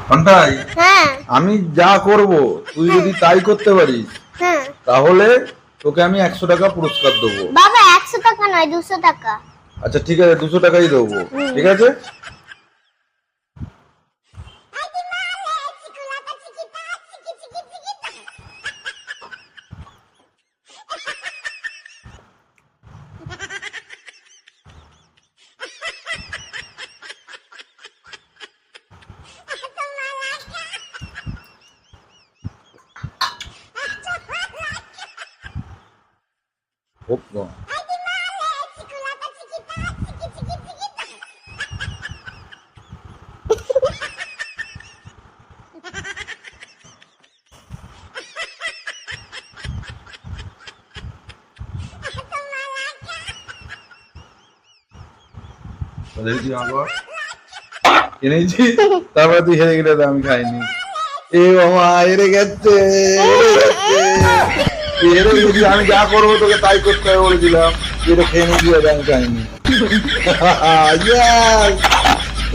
ঘন্টাই, হ্যাঁ আমি যা করব তুই যদি তাই করতে পারিস হ্যাঁ তাহলে তোকে আমি 100 টাকা পুরস্কার দেবো। বাবা 100 টাকা নয় 200 টাকা। আচ্ছা ঠিক আছে, 200 টাকাই দেবো। ঠিক আছে, হোক না। দেখি আবার এনেছি, তারপরে তুই হেরে গেলে আমি খাইনি। এ বাবা হেরে গেছে, তুই হেরে গেছিস, আমি যা করবো তোকে তাই করতে হবে বলেছিলাম, তুই এটা খেয়ে নিয়েছি, আমি খাইনি। Yes!